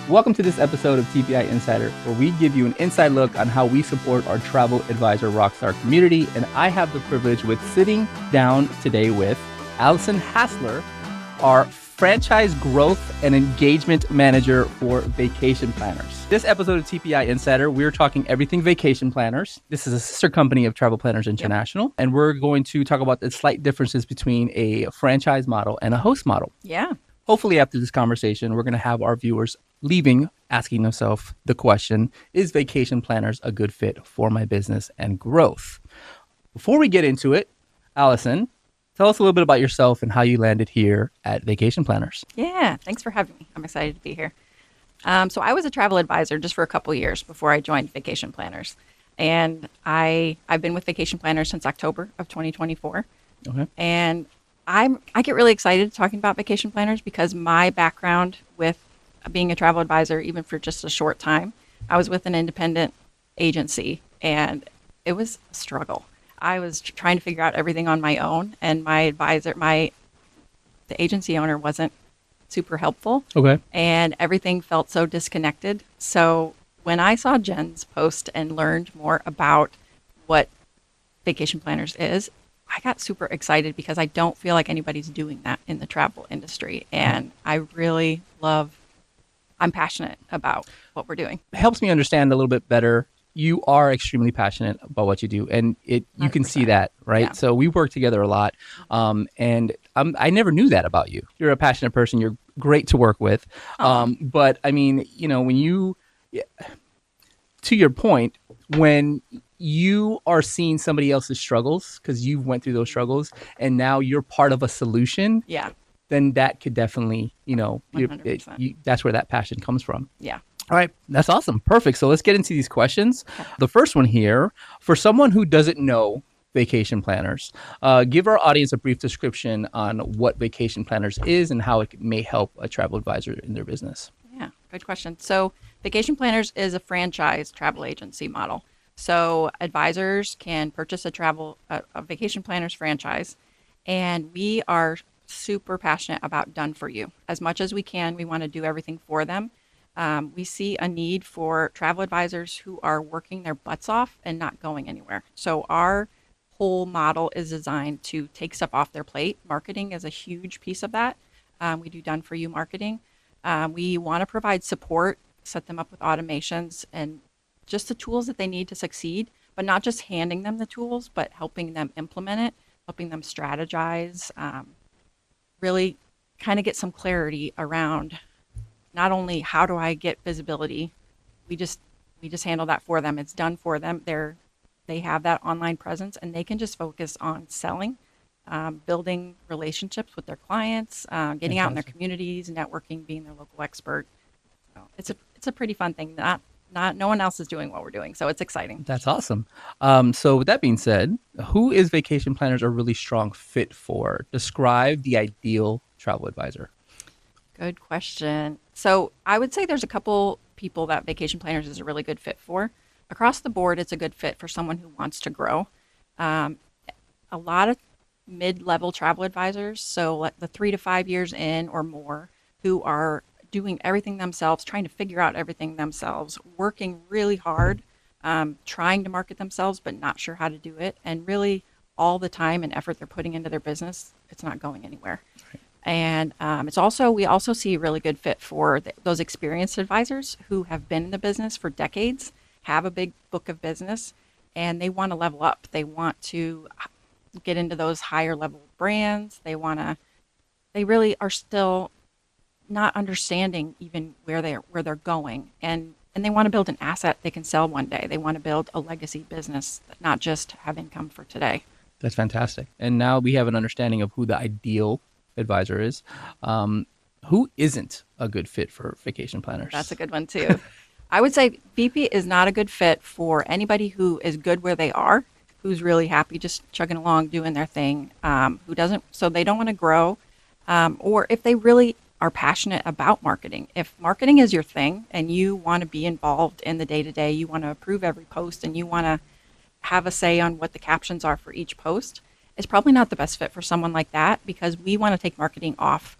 Welcome to this episode of TPI Insider, where we give you an inside look on how we support our travel advisor rockstar community. And I have the privilege with sitting down today with Allison Hasler, our franchise growth and engagement manager for vacation planners. This episode of TPI Insider, we're talking everything vacation planners. This is a sister company of Travel Planners International, and we're going to talk about the slight differences between a franchise model and a host model. Yeah. Hopefully after this conversation, we're going to have our viewers leaving asking themselves the question, is vacation planners a good fit for my business and growth? Before we get into it, Allison, tell us a little bit about yourself and how you landed here at Vacation Planners. Yeah. Thanks for having me. I'm excited to be here. So I was a travel advisor just for a couple years before I joined Vacation Planners. And I've been with Vacation Planners since October of 2024. Okay. And I get really excited talking about vacation planners because my background with being a travel advisor, even for just a short time, I was with an independent agency and it was a struggle. I was trying to figure out everything on my own, and my advisor, the agency owner, wasn't super helpful. Okay. And everything felt so disconnected. So when I saw Jen's post and learned more about what Vacation Planners is, I got super excited because I don't feel like anybody's doing that in the travel industry. And I really I'm passionate about what we're doing. It helps me understand a little bit better. You are extremely passionate about what you do, and you can see that, right? Yeah. So we work together a lot, and I never knew that about you. You're a passionate person. You're great to work with. But I mean, to your point, when you are seeing somebody else's struggles because you went through those struggles and now you're part of a solution, Yeah. then that could definitely, 100%. that's where that passion comes from. Yeah. All right. That's awesome. Perfect. So let's get into these questions. The first one here, for someone who doesn't know Vacation Planners, give our audience a brief description on what Vacation Planners is and how it may help a travel advisor in their business. Yeah, good question. So Vacation Planners is a franchise travel agency model. So advisors can purchase a Vacation Planners franchise, and we are super passionate about done for you. As much as we can, we want to do everything for them. We see a need for travel advisors who are working their butts off and not going anywhere. So our whole model is designed to take stuff off their plate. Marketing is a huge piece of that. We do done for you marketing. We want to provide support, set them up with automations and just the tools that they need to succeed, but not just handing them the tools, but helping them implement it, helping them strategize, really kind of get some clarity around not only how do I get visibility, we just handle that for them. It's done for them. They have that online presence and they can just focus on selling, building relationships with their clients, getting out in their communities, networking, being their local expert. So it's a pretty fun thing. No one else is doing what we're doing, so it's exciting. That's awesome. So with that being said, who is Vacation Planners a really strong fit for? Describe the ideal travel advisor. Good question. So I would say there's a couple people that Vacation Planners is a really good fit for. Across the board, it's a good fit for someone who wants to grow. A lot of mid-level travel advisors, so like the 3 to 5 years in or more, who are doing everything themselves, trying to figure out everything themselves, working really hard, trying to market themselves, but not sure how to do it. And really all the time and effort they're putting into their business, it's not going anywhere. Right. And we also see a really good fit for those experienced advisors who have been in the business for decades, have a big book of business, and they want to level up. They want to get into those higher level brands. They really are still not understanding even where they're going, and they want to build an asset they can sell one day. They want to build a legacy business, not just have income for today. That's fantastic. And now we have an understanding of who the ideal advisor is. Who isn't a good fit for Vacation Planners? That's a good one too. I would say VP is not a good fit for anybody who is good where they are, who's really happy just chugging along doing their thing, so they don't want to grow, or if they really are passionate about marketing. If marketing is your thing and you want to be involved in the day-to-day, you want to approve every post and you want to have a say on what the captions are for each post, it's probably not the best fit for someone like that, because we want to take marketing off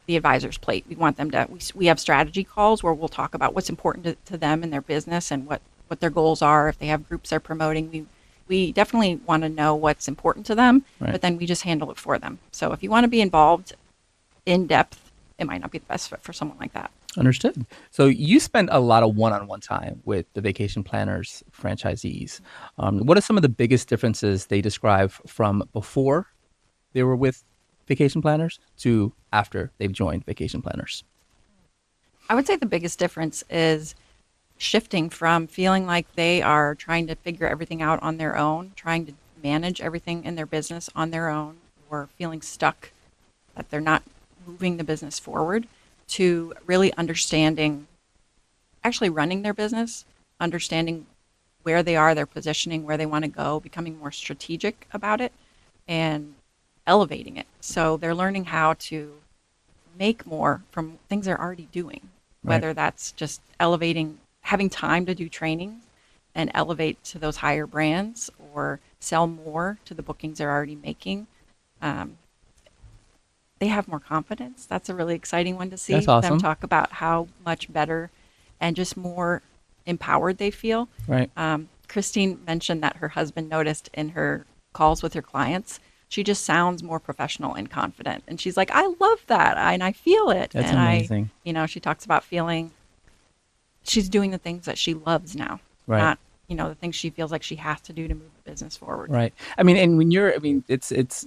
the advisor's plate. We want them to, we have strategy calls where we'll talk about what's important to them in their business and what their goals are. If they have groups they're promoting, we definitely want to know what's important to them, Right. but then we just handle it for them. So if you want to be involved in depth, it might not be the best fit for someone like that. Understood. So you spend a lot of one-on-one time with the vacation planners franchisees. What are some of the biggest differences they describe from before they were with vacation planners to after they've joined vacation planners? I would say the biggest difference is shifting from feeling like they are trying to figure everything out on their own, trying to manage everything in their business on their own, or feeling stuck that they're not moving the business forward, to really understanding, actually running their business, understanding where they are, their positioning, where they want to go, becoming more strategic about it, and elevating it. So they're learning how to make more from things they're already doing, whether that's just elevating, having time to do training and elevate to those higher brands, or sell more to the bookings they're already making. They have more confidence. That's a really exciting one to see. That's awesome. Them talk about how much better and just more empowered they feel. Right. Christine mentioned that her husband noticed in her calls with her clients, she just sounds more professional and confident. And she's like, I love that. And I feel it. That's and amazing. She talks about feeling she's doing the things that she loves now, Right. not, the things she feels like she has to do to move the business forward. Right. I mean, and when it's,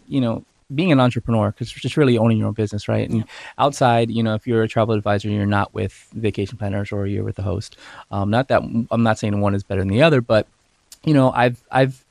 being an entrepreneur, because you're just really owning your own business, right? And outside, if you're a travel advisor, you're not with vacation planners or you're with the host. Not that I'm not saying one is better than the other, but I've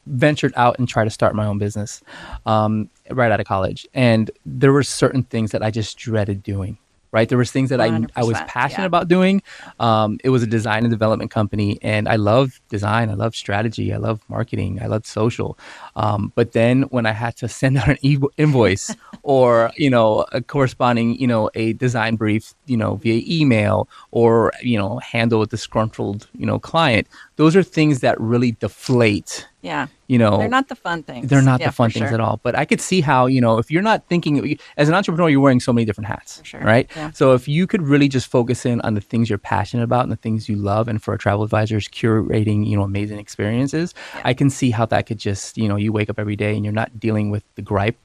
ventured out and tried to start my own business right out of college, and there were certain things that I just dreaded doing. Right, there was things that I was 100%, passionate about doing. It was a design and development company, and I love design, I love strategy, I love marketing, I love social. But then when I had to send out an invoice or a corresponding a design brief via email, or handle a disgruntled client, those are things that really deflate. Yeah. They're not the fun things. They're not the fun for things sure. at all. But I could see how, if you're not thinking, as an entrepreneur, you're wearing so many different hats, For sure. right? Yeah. So if you could really just focus in on the things you're passionate about and the things you love, and for a travel advisor is curating, amazing experiences, Yeah. I can see how that could just, you wake up every day and you're not dealing with the gripe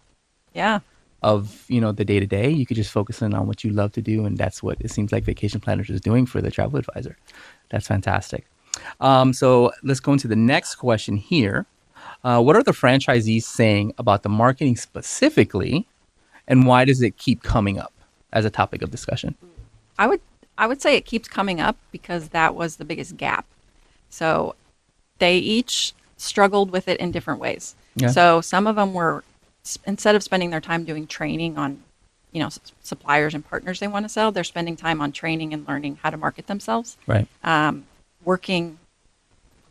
Yeah. of, the day to day. You could just focus in on what you love to do. And that's what it seems like Vacation Planners is doing for the travel advisor. That's fantastic. So let's go into the next question here. What are the franchisees saying about the marketing specifically, and why does it keep coming up as a topic of discussion? I would say it keeps coming up because that was the biggest gap. So they each struggled with it in different ways. Yeah. So some of them were, instead of spending their time doing training on, suppliers and partners they want to sell, they're spending time on training and learning how to market themselves. Right. Working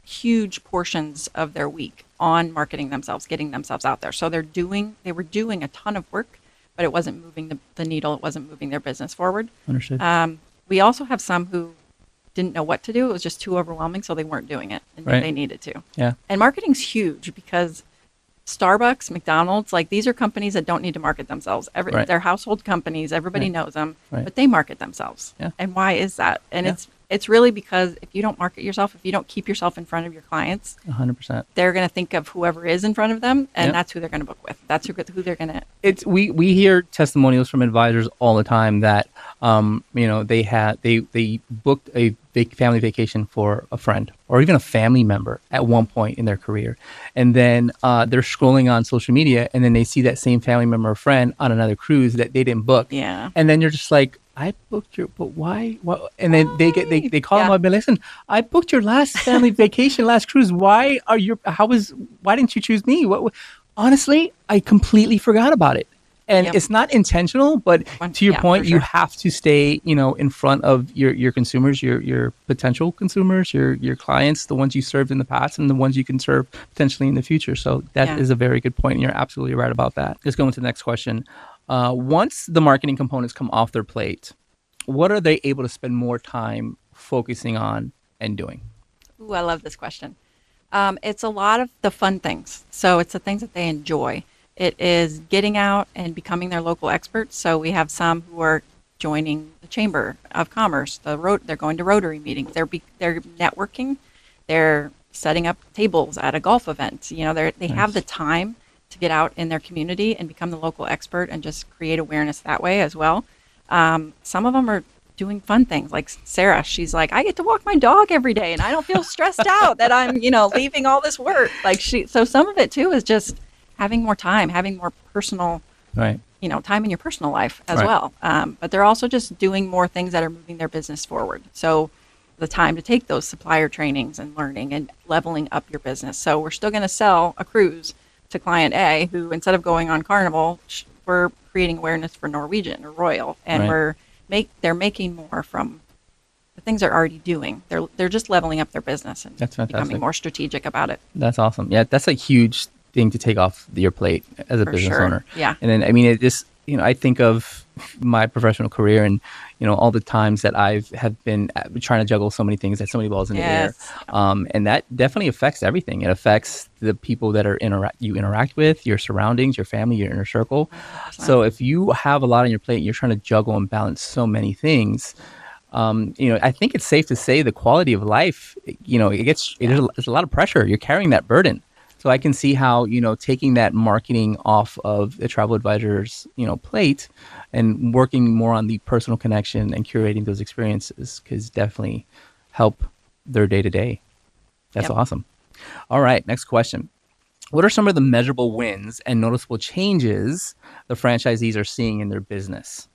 huge portions of their week on marketing themselves, getting themselves out there. So they were doing a ton of work, but it wasn't moving the needle. It wasn't moving their business forward. Understood. We also have some who didn't know what to do. It was just too overwhelming, so they weren't doing it, and Right. they needed to. Yeah. And marketing's huge because Starbucks, McDonald's, like these are companies that don't need to market themselves. Right. They're household companies. Everybody Right. knows them, Right. but they market themselves. Yeah. And why is that? And Yeah. it's really because if you don't market yourself, if you don't keep yourself in front of your clients, 100%. they're going to think of whoever is in front of them, and Yeah. that's who they're going to book with. That's who they're going to. It's we hear testimonials from advisors all the time that they booked a family vacation for a friend or even a family member at one point in their career, and then they're scrolling on social media, and then they see that same family member or friend on another cruise that they didn't book. Yeah. And then you're just like, I booked your, but why? What? And then they call them Yeah. up and listen, I booked your last family vacation, last cruise. Why didn't you choose me? Honestly, I completely forgot about it. And Yep. it's not intentional, but to your Yeah, point, for you sure. have to stay, in front of your consumers, your potential consumers, your clients, the ones you served in the past and the ones you can serve potentially in the future. So that is Yeah. a very good point. And you're absolutely right about that. Let's go into the next question. Once the marketing components come off their plate, what are they able to spend more time focusing on and doing? Ooh, I love this question. It's a lot of the fun things. So it's the things that they enjoy. It is getting out and becoming their local experts. So we have some who are joining the Chamber of Commerce. They're going to Rotary meetings. They're networking. They're setting up tables at a golf event. They have the Nice. time to get out in their community and become the local expert and just create awareness that way as well. Some of them are doing fun things like Sarah. She's like, I get to walk my dog every day and I don't feel stressed out that I'm, leaving all this work. So some of it too is just having more time, having more personal, Right. time in your personal life as Right. well. But they're also just doing more things that are moving their business forward. So the time to take those supplier trainings and learning and leveling up your business. So we're still going to sell a cruise to client A, who instead of going on Carnival, we're creating awareness for Norwegian or Royal, and Right. they're making more from the things they're already doing. They're just leveling up their business and That's becoming fantastic. more strategic about it. That's awesome. Yeah, that's a huge thing to take off your plate as a For business sure. owner. Yeah. And then, I mean, it just, I think of my professional career and, all the times that have been trying to juggle so many things at so many balls in the air. Yes. And that definitely affects everything. It affects the people that you interact with, your surroundings, your family, your inner circle. 100%. So if you have a lot on your plate, and you're trying to juggle and balance so many things. I think it's safe to say the quality of life, there's a lot of pressure. You're carrying that burden. So I can see how, taking that marketing off of the travel advisor's, plate and working more on the personal connection and curating those experiences could definitely help their day to day. That's Yep. awesome. All right. Next question. What are some of the measurable wins and noticeable changes the franchisees are seeing in their business?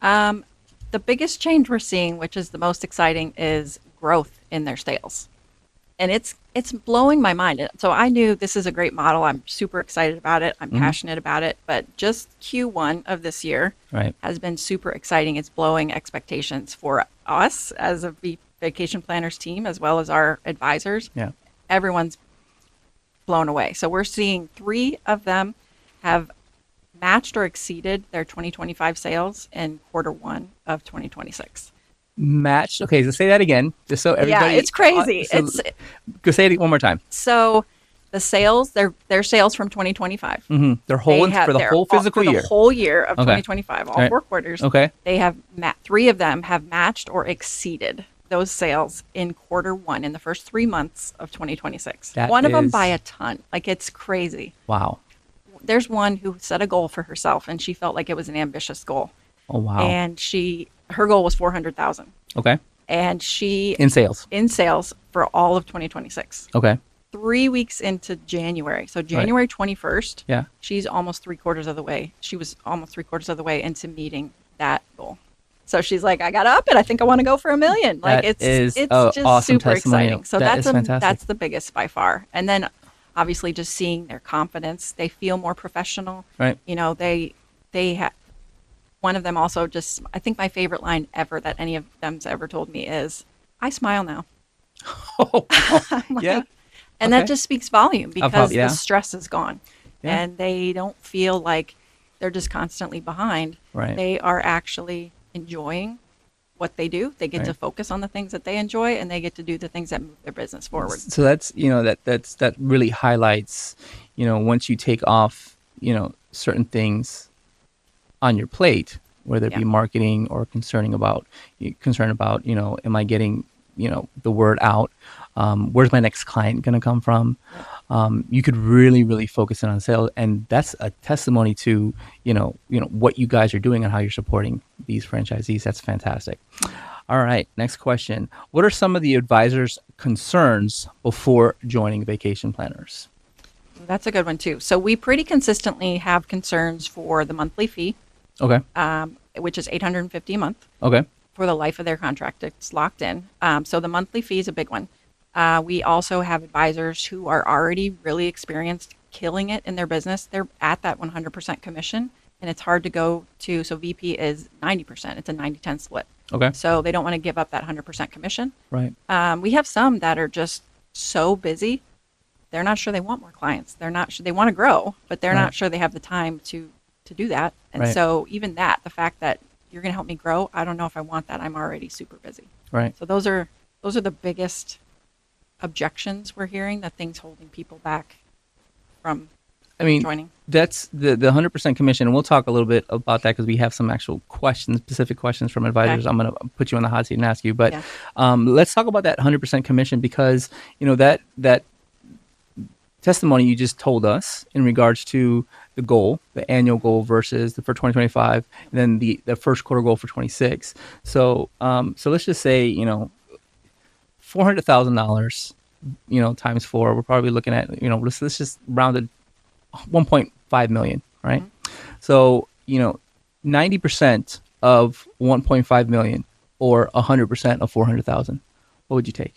The biggest change we're seeing, which is the most exciting, is growth in their sales. And it's blowing my mind. So I knew this is a great model. I'm super excited about it. I'm passionate about it. But just Q1 of this year Right. has been super exciting. It's blowing expectations for us as a vacation planners team, as well as our advisors. Yeah. Everyone's blown away. So we're seeing 3 of them have matched or exceeded their 2025 sales in quarter 1 of 2026. Matched. Okay, so say that again, just so everybody. Yeah, it's crazy. Go say it one more time. So the sales, their sales from 2025. Their whole for the whole physical for year. the whole year of Okay. 2025, all Right. 4 quarters. Okay. They have 3 of them have matched or exceeded those sales in quarter 1 in the first 3 months of 2026. That One of them is- by a ton. Like, it's crazy. Wow. There's one who set a goal for herself and she felt like it was an ambitious goal. Oh wow. And her goal was 400,000. Okay. And she In sales. in sales for all of 2026. Okay. 3 weeks into January. So January 21st, Yeah. she's almost 3/4 of the way. She was almost 3/4 of the way into meeting that goal. So she's like, I got to up it. I think I want to go for $1 million. Like, That it's is just awesome super testimonial. exciting. So That is fantastic. that's the biggest by far. And then obviously just seeing their confidence, they feel more professional. Right. They have. One of them also just, I think my favorite line ever that any of them's ever told me is, I smile now. Oh, wow. Yeah. And Okay. that just speaks volume because yeah. the stress is gone. Yeah. And they don't feel like they're just constantly behind. Right. They are actually enjoying what they do. They get to Right. focus on the things that they enjoy and they get to do the things that move their business forward. So that's that really highlights, once you take off, certain things on your plate, whether it be Yeah. marketing or concern about, am I getting, the word out? Where's my next client going to come from? You could really, really focus in on sales, and that's a testimony to, what you guys are doing and how you're supporting these franchisees. That's fantastic. All right, next question. What are some of the advisors' concerns before joining Vacation Planners? That's a good one too. So we pretty consistently have concerns for the monthly fee, Okay. which is $850 a month. Okay. For the life of their contract. It's locked in. So the monthly fee is a big one. We also have advisors who are already really experienced, killing it in their business. They're at that 100% commission, and it's hard to go to. So VP is 90%. It's a 90-10 split. Okay. So they don't want to give up that 100% commission. Right. We have some that are just so busy, they're not sure they want more clients. They're not sure they want to grow, but they're Right. not sure they have the time to do that. And Right. so even that, the fact that you're going to help me grow, I don't know if I want that. I'm already super busy. Right. So those are the biggest objections we're hearing, the things holding people back from I mean, joining. that's the 100% commission. And we'll talk a little bit about that because we have some actual questions, specific questions from advisors. Okay. I'm going to put you on the hot seat and ask you, but Yeah. let's talk about that 100% commission because, that testimony you just told us in regards to the goal, the annual goal versus for 2025, and then the first quarter goal for 26. So, so let's just say, $400,000, times four, we're probably looking at, let's just round it 1.5 million, right? Mm-hmm. So, 90% of 1.5 million or 100% of 400,000, what would you take?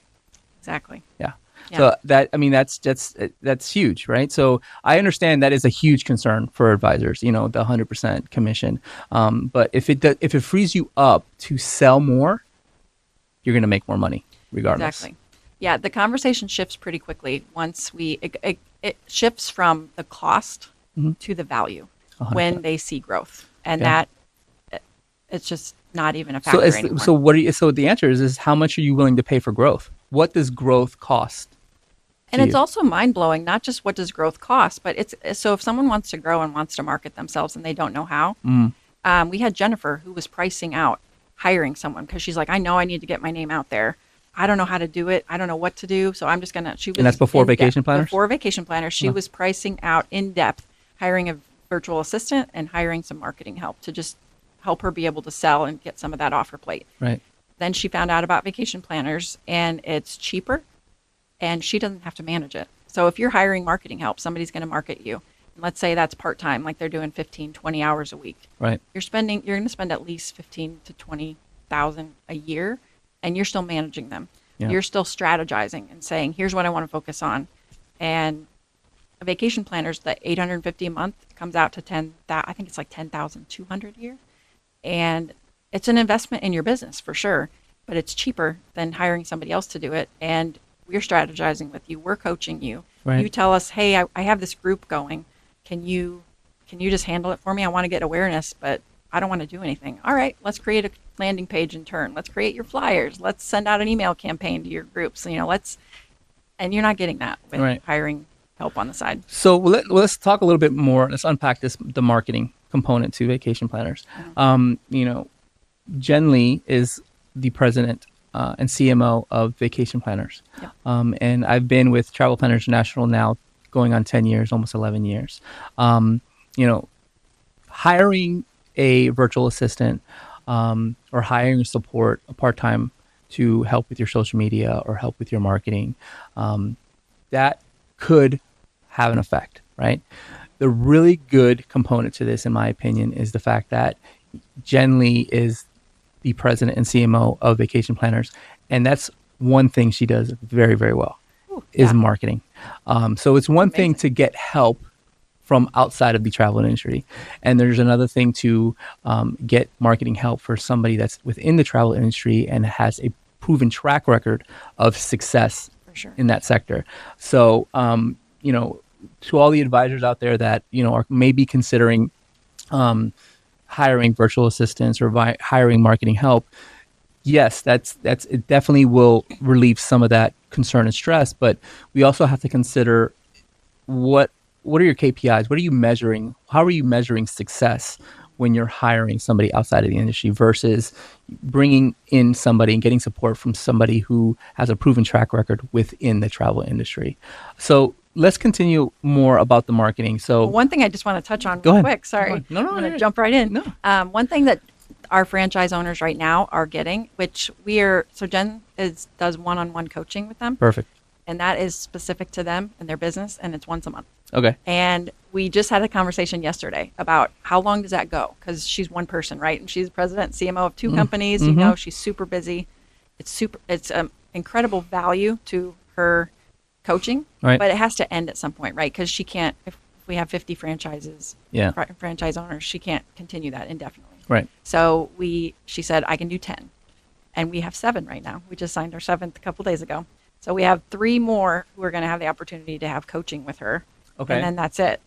Exactly. Yeah. Yeah. So that's huge, right? So I understand that is a huge concern for advisors, the 100% commission. But if it frees you up to sell more, you're going to make more money regardless. Exactly. Yeah, the conversation shifts pretty quickly once it shifts from the cost to the value 100%. when they see growth, and Okay. it's just not even a So factor anymore. so the answer is how much are you willing to pay for growth? What does growth cost? And it's also mind blowing, not just what does growth cost, but so if someone wants to grow and wants to market themselves and they don't know how, we had Jennifer who was pricing out hiring someone because she's like, I know I need to get my name out there. I don't know how to do it. I don't know what to do. So I'm just going to, And that's before Vacation Planners? Before Vacation Planners, she was pricing out in depth, hiring a virtual assistant and hiring some marketing help to just help her be able to sell and get some of that off her plate. Right. Then she found out about Vacation Planners and it's cheaper and she doesn't have to manage it. So if you're hiring marketing help, somebody's going to market you. And let's say that's part-time, like they're doing 15, 20 hours a week. Right. You're going to spend at least 15 to 20,000 a year and you're still managing them. Yeah. You're still strategizing and saying, here's what I want to focus on. And Vacation Planners, the $850 a month comes out to I think it's like 10,200 a year. And it's an investment in your business for sure, but it's cheaper than hiring somebody else to do it. And we're strategizing with you. We're coaching you. Right. You tell us, hey, I have this group going. Can you just handle it for me? I want to get awareness, but I don't want to do anything. All right, let's create a landing page in turn. Let's create your flyers. Let's send out an email campaign to your groups. And you're not getting that with hiring help on the side. So let's talk a little bit more. Let's unpack the marketing component to Vacation Planners. Mm-hmm. Jen Lee is the president and CMO of Vacation Planners. Yep. And I've been with Travel Planners International now going on 10 years, almost 11 years. Hiring a virtual assistant or hiring support, a part-time to help with your social media or help with your marketing, that could have an effect, right? The really good component to this, in my opinion, is the fact that Jen Lee is the president and CMO of Vacation Planners, and that's one thing she does very, very well, is marketing. So it's one thing to get help from outside of the travel industry, and there's another thing to get marketing help for somebody that's within the travel industry and has a proven track record of success in that sector. So, to all the advisors out there that are maybe considering hiring virtual assistants or hiring marketing help, yes, it definitely will relieve some of that concern and stress. But we also have to consider what are your KPIs? What are you measuring? How are you measuring success when you're hiring somebody outside of the industry versus bringing in somebody and getting support from somebody who has a proven track record within the travel industry? So let's continue more about the marketing. So one thing I just want to touch on real quick. Sorry. No, I'm going to jump right in. No. One thing that our franchise owners right now are getting, so Jen does one-on-one coaching with them. Perfect. And that is specific to them and their business, and it's once a month. Okay. And we just had a conversation yesterday about how long does that go? Because she's one person, right? And she's president and CMO of two companies. Mm-hmm. She's super busy. It's incredible value to her coaching, right, but it has to end at some point, right? Because she can't, if we have 50 franchises, franchise owners, she can't continue that indefinitely. Right. So she said, I can do 10. And we have 7 right now. We just signed our 7th a couple days ago. So we have 3 more who are going to have the opportunity to have coaching with her. Okay. And then that's it.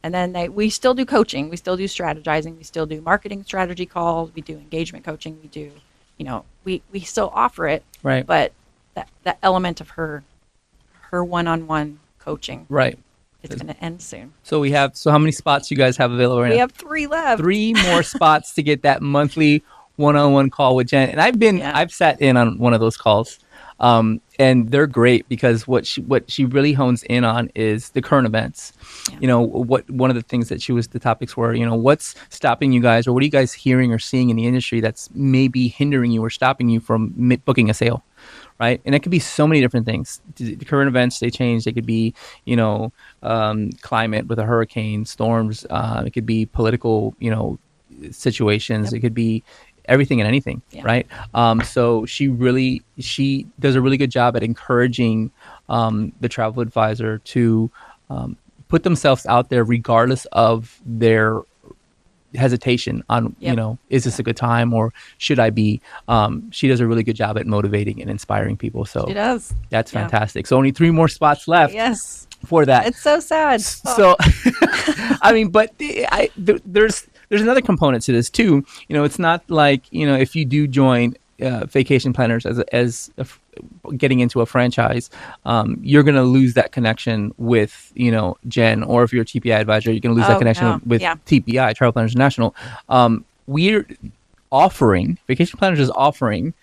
And then we still do coaching. We still do strategizing. We still do marketing strategy calls. We do engagement coaching. We do, we still offer it. Right. But that element of her one-on-one coaching. Right. it's going to end soon. So so how many spots you guys have available right now? We have 3 left. 3 more spots to get that monthly one-on-one call with Jen. And I've sat in on one of those calls. And they're great because what she really hones in on is the current events. Yeah. One of the things that the topics were, what's stopping you guys, or what are you guys hearing or seeing in the industry that's maybe hindering you or stopping you from booking a sale, right? And it could be so many different things. The current events, they change. They could be, climate with a hurricane, storms. It could be political, situations. Yep. It could be everything and anything, right? So she does a really good job at encouraging the travel advisor to put themselves out there regardless of their hesitation on, is this a good time or should I be? She does a really good job at motivating and inspiring people. So she does. That's fantastic. So only 3 more spots left. Yes. For that. It's so sad. So, I mean, but there's another component to this too. It's not like, if you do join Vacation Planners getting into a franchise, you're going to lose that connection with, Jen, or if you're a TPI advisor, you're going to lose that connection with TPI, Travel Planners International. Vacation Planners is offering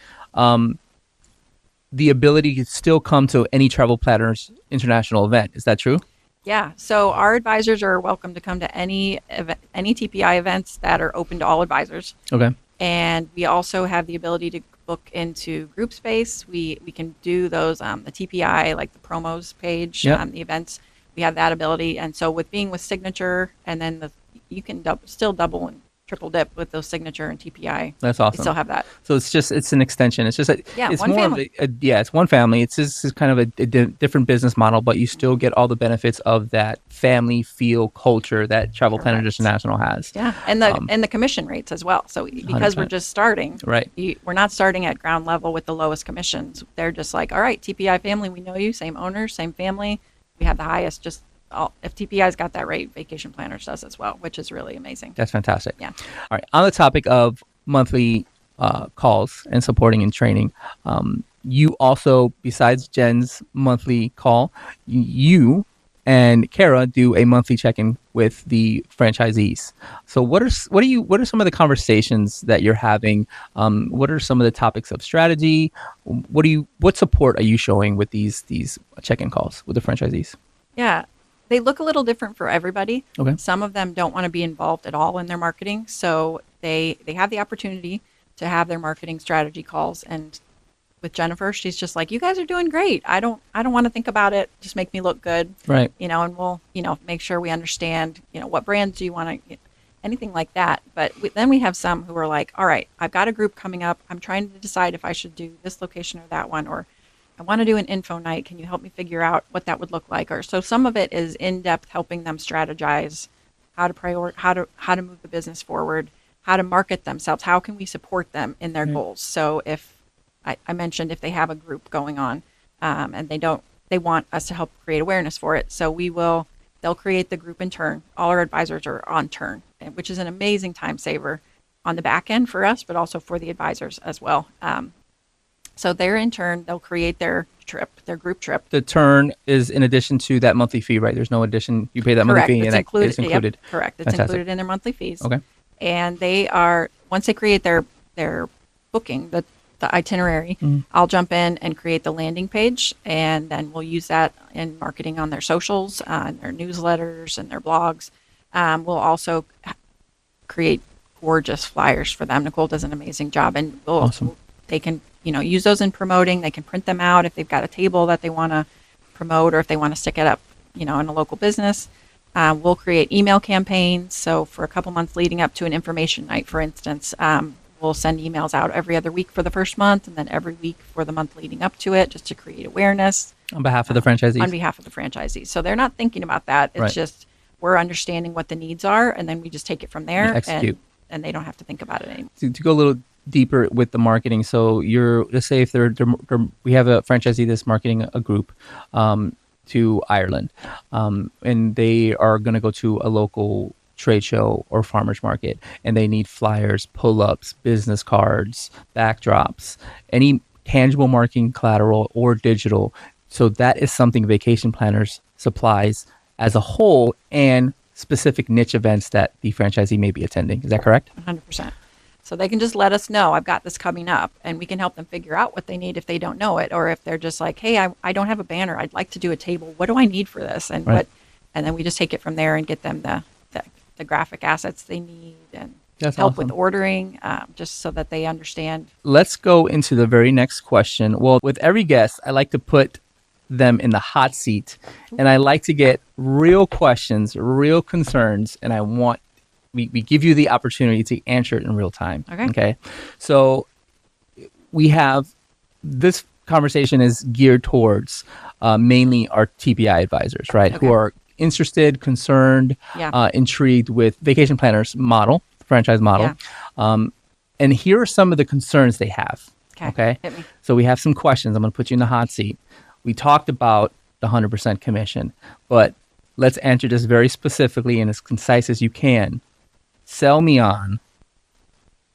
the ability to still come to any Travel Planners International event. Is that true? Yeah. So our advisors are welcome to come to any TPI events that are open to all advisors. Okay. And we also have the ability to book into group space. We can do those, the TPI, like the promos page, the events. We have that ability. And so with Signature, and then you can still double and triple dip with those Signature and TPI. That's awesome. We still have that. So it's an extension. It's just it's one more family. It's one family. It's kind of a different business model, but you still get all the benefits of that family feel culture that Travel Planners International has. Yeah, and the commission rates as well. So because 100%. We're just starting, right? We're not starting at ground level with the lowest commissions. They're just like, all right, TPI family, we know you, same owners, same family. We have the highest. If TPI's got that rate, Vacation Planners does as well, which is really amazing. That's fantastic. Yeah. All right. On the topic of monthly calls and supporting and training, you also, besides Jen's monthly call, you and Kara do a monthly check-in with the franchisees. So what are some of the conversations that you're having? What are some of the topics of strategy? What support are you showing with these check-in calls with the franchisees? Yeah. They look a little different for everybody. Okay. Some of them don't want to be involved at all in their marketing, so they have the opportunity to have their marketing strategy calls. And with Jennifer, she's just like, "You guys are doing great. I don't want to think about it. Just make me look good." Right. And we'll make sure we understand what brands do you want to, anything like that. But then we have some who are like, "All right, I've got a group coming up. I'm trying to decide if I should do this location or that one, or I want to do an info night. Can you help me figure out what that would look like?" Or so some of it is in depth, helping them strategize how to move the business forward, how to market themselves, how can we support them in their goals. So if I mentioned if they have a group going on, and they want us to help create awareness for it. So they'll create the group in turn. All our advisors are on turn, which is an amazing time saver on the back end for us, but also for the advisors as well. So they're in turn, they'll create their group trip. The turn is in addition to that monthly fee, right? There's no addition. You pay that monthly fee and it's included. Yep, correct. It's included in their monthly fees. Okay. And once they create their booking, the itinerary, I'll jump in and create the landing page, and then we'll use that in marketing on their socials, their newsletters, and their blogs. We'll also create gorgeous flyers for them. Nicole does an amazing job, and awesome. They can use those in promoting. They can print them out if they've got a table that they want to promote, or if they want to stick it up in a local business. We'll create email campaigns. So for a couple months leading up to an information night, for instance, we'll send emails out every other week for the first month, and then every week for the month leading up to it, just to create awareness. On behalf of the franchisees? On behalf of the franchisees. So they're not thinking about that. It's just we're understanding what the needs are, and then we just take it from there. Execute. And they don't have to think about it anymore. To go a little deeper with the marketing, so let's say if we have a franchisee that's marketing a group to Ireland, and they are going to go to a local trade show or farmers market, and they need flyers, pull-ups, business cards, backdrops, any tangible marketing collateral or digital. So that is something Vacation Planners supplies as a whole and specific niche events that the franchisee may be attending. Is that correct? 100%. So they can just let us know, I've got this coming up, and we can help them figure out what they need if they don't know it, or if they're just like, hey, I don't have a banner. I'd like to do a table. What do I need for this? And Right. and then we just take it from there and get them the graphic assets they need and That's help awesome. with ordering, just so that they understand. Let's go into the very next question. Well, with every guest, I like to put them in the hot seat, and I like to get real questions, real concerns, and I want we give you the opportunity to answer it in real time. Okay. So we have this conversation is geared towards mainly our TPI advisors, right? Okay. Who are interested, concerned, Yeah. intrigued with vacation planners model, franchise model. Yeah. And here are some of the concerns they have. Okay. Hit me. So we have some questions. I'm going to put you in the hot seat. We talked about the 100% commission, but let's answer this very specifically and as concise as you can. Sell me on,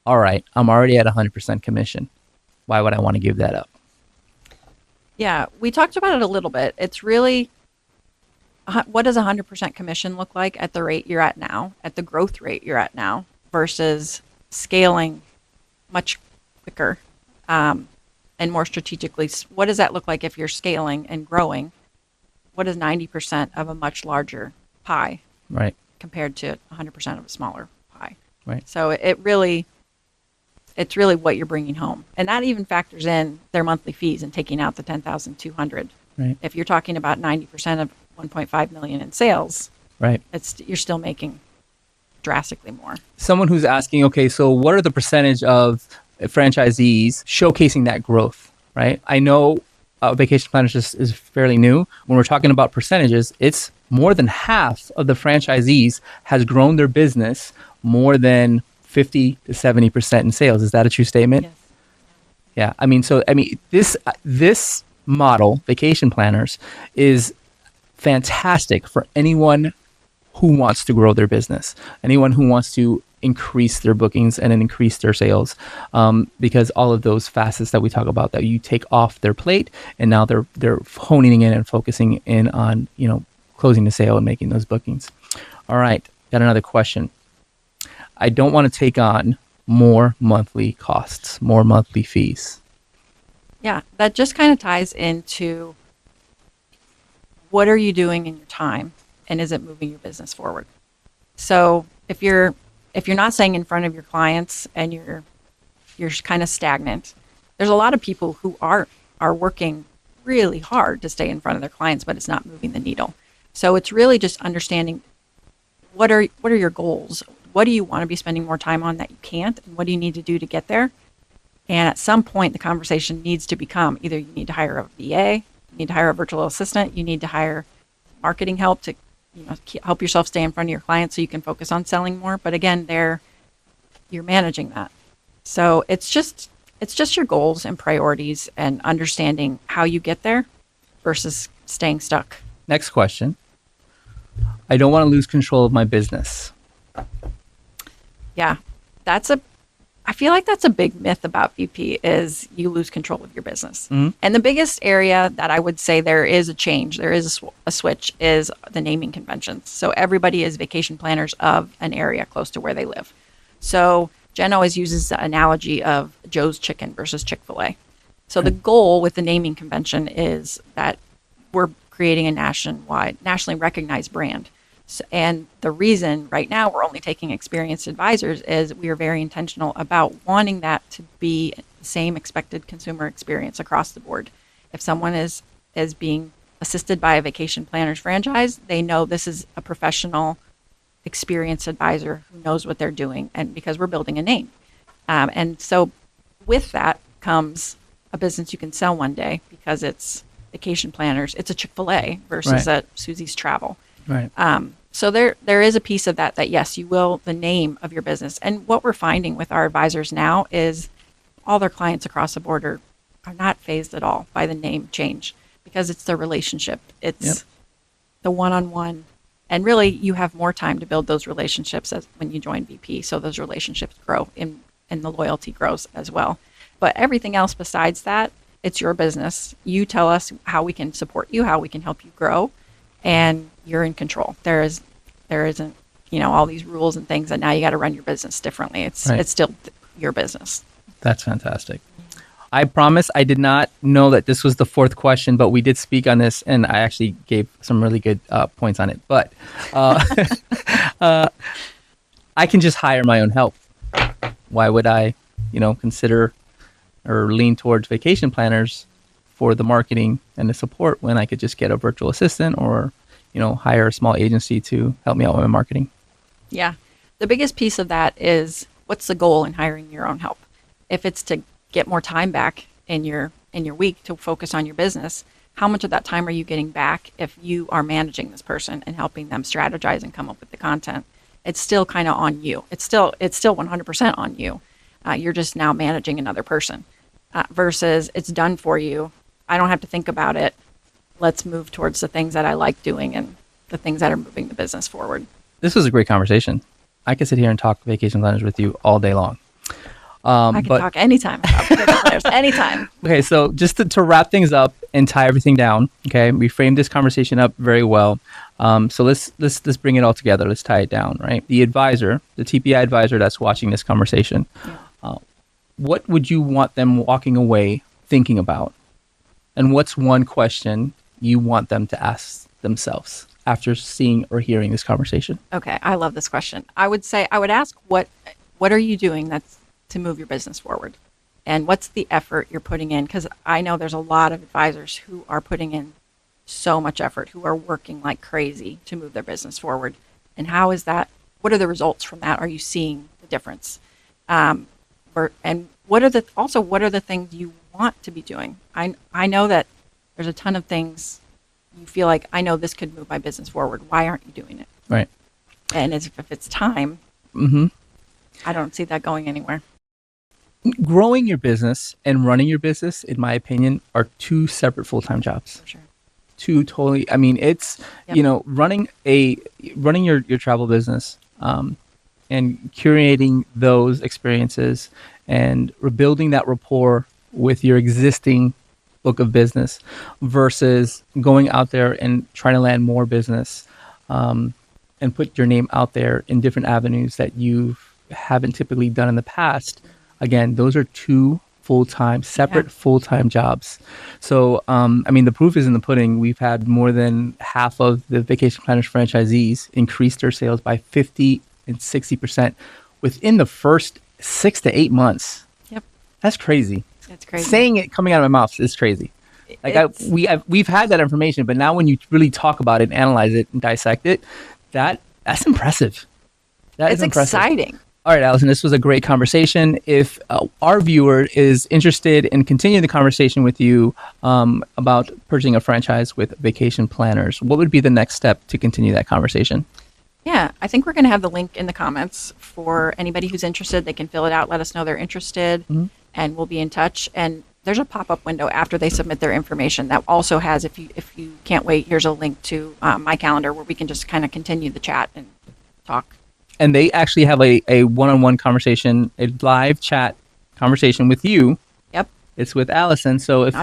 all right, I'm already at 100% commission. Why would I want to give that up? Yeah, we talked about it a little bit. It's really, what does 100% commission look like at the rate you're at now, at the growth rate you're at now, versus scaling much quicker and more strategically? What does that look like if you're scaling and growing? What is 90% of a much larger pie Right. compared to 100% of a smaller pie? Right. So it's really what you're bringing home, and that even factors in their monthly fees and taking out the 10,200. Right. If you're talking about 90% of 1.5 million in sales, Right. you're still making drastically more. Someone who's asking, okay, so what are the percentage of franchisees showcasing that growth, right? I know Vacation Planners is fairly new. When we're talking about percentages, it's more than half of the franchisees has grown their business more than 50 to 70% in sales. Is that a true statement? Yes. Yeah. This model, Vacation Planners, is fantastic for anyone who wants to grow their business, anyone who wants to increase their bookings and then increase their sales, because all of those facets that we talk about that you take off their plate, and now they're honing in and focusing in on closing the sale and making those bookings. All right, got another question. I don't want to take on more monthly costs, more monthly fees. Yeah, that just kind of ties into what are you doing in your time, and is it moving your business forward? So if you're not staying in front of your clients and you're kind of stagnant, there's a lot of people who are working really hard to stay in front of their clients, but it's not moving the needle. So it's really just understanding what are your goals? What do you want to be spending more time on that you can't? And what do you need to do to get there? And at some point, the conversation needs to become either you need to hire a VA, you need to hire a virtual assistant, you need to hire marketing help to help yourself stay in front of your clients so you can focus on selling more. But again, you're managing that. So it's just your goals and priorities and understanding how you get there versus staying stuck. Next question. I don't want to lose control of my business. Yeah, I feel like that's a big myth about VP is you lose control of your business. Mm-hmm. And the biggest area that I would say there is a change, there is a switch, is the naming conventions. So everybody is vacation planners of an area close to where they live. So Jen always uses the analogy of Joe's Chicken versus Chick-fil-A. So the goal with the naming convention is that we're creating a nationally recognized brand. So, and the reason right now we're only taking experienced advisors is we are very intentional about wanting that to be the same expected consumer experience across the board. If someone is being assisted by a vacation planners franchise, they know this is a professional, experienced advisor who knows what they're doing, and because we're building a name. And so with that comes a business you can sell one day because it's vacation planners. It's a Chick-fil-A versus a Susie's Travel. Right. So there is a piece of that yes, you will, the name of your business. And what we're finding with our advisors now is all their clients across the board are not fazed at all by the name change because it's the relationship. It's the one-on-one. And really, you have more time to build those relationships when you join VP. So those relationships grow and the loyalty grows as well. But everything else besides that, it's your business. You tell us how we can support you, how we can help you grow. and you're in control. There isn't, all these rules and things that now you got to run your business differently. It's still your business. That's fantastic. I promise I did not know that this was the fourth question, but we did speak on this, and I actually gave some really good points on it. But I can just hire my own help. Why would I, consider or lean towards vacation planners for the marketing and the support when I could just get a virtual assistant or, hire a small agency to help me out with my marketing? Yeah. The biggest piece of that is, what's the goal in hiring your own help? If it's to get more time back in your week to focus on your business, how much of that time are you getting back if you are managing this person and helping them strategize and come up with the content? It's still kind of on you. It's still 100% on you. You're just now managing another person versus it's done for you. I don't have to think about it. Let's move towards the things that I like doing and the things that are moving the business forward. This was a great conversation. I could sit here and talk vacation planners with you all day long. I can talk anytime about vacation planners, anytime. Okay, so just to wrap things up and tie everything down, okay, we framed this conversation up very well. So let's bring it all together. Let's tie it down, right? The advisor, the TPI advisor that's watching this conversation, what would you want them walking away thinking about? And what's one question you want them to ask themselves after seeing or hearing this conversation? Okay, I love this question. I would ask, what are you doing that's to move your business forward? And what's the effort you're putting in? Because I know there's a lot of advisors who are putting in so much effort, who are working like crazy to move their business forward. And how is that? What are the results from that? Are you seeing the difference? And what are the things you want to be doing? I know that there's a ton of things you feel like, I know this could move my business forward. Why aren't you doing it? Right. And if it's time, I don't see that going anywhere. Growing your business and running your business, in my opinion, are two separate full-time jobs. For sure. Two totally. I mean, it's running your travel business and curating those experiences and rebuilding that rapport with your existing book of business versus going out there and trying to land more business and put your name out there in different avenues that you haven't typically done in the past. Again, those are two separate full-time jobs. So, the proof is in the pudding. We've had more than half of the Vacation Planners franchisees increase their sales by 50 and 60% within the first 6 to 8 months. Yep. That's crazy. That's crazy. Saying it coming out of my mouth is crazy. We've had that information, but now when you really talk about it, analyze it, and dissect it, that's impressive. It's exciting. All right, Allison, this was a great conversation. If our viewer is interested in continuing the conversation with you about purchasing a franchise with Vacation Planners, what would be the next step to continue that conversation? Yeah, I think we're going to have the link in the comments for anybody who's interested. They can fill it out, let us know they're interested, and we'll be in touch. And there's a pop-up window after they submit their information that also has, if you can't wait, here's a link to my calendar where we can just kind of continue the chat and talk. And they actually have a one-on-one conversation, a live chat conversation with you. Yep. It's with Allison. So if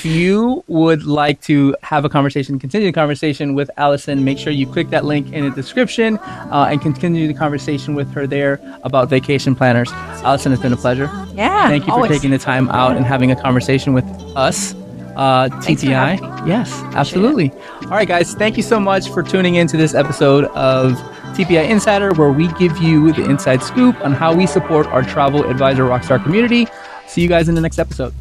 you would like to have a conversation, continue the conversation with Allison, make sure you click that link in the description and continue the conversation with her there about Vacation Planners. Allison, it's been a pleasure. Yeah. Thank you for taking the time out and having a conversation with us. TPI. Yes, absolutely. All right, guys. Thank you so much for tuning in to this episode of TPI Insider, where we give you the inside scoop on how we support our travel advisor rockstar community. See you guys in the next episode.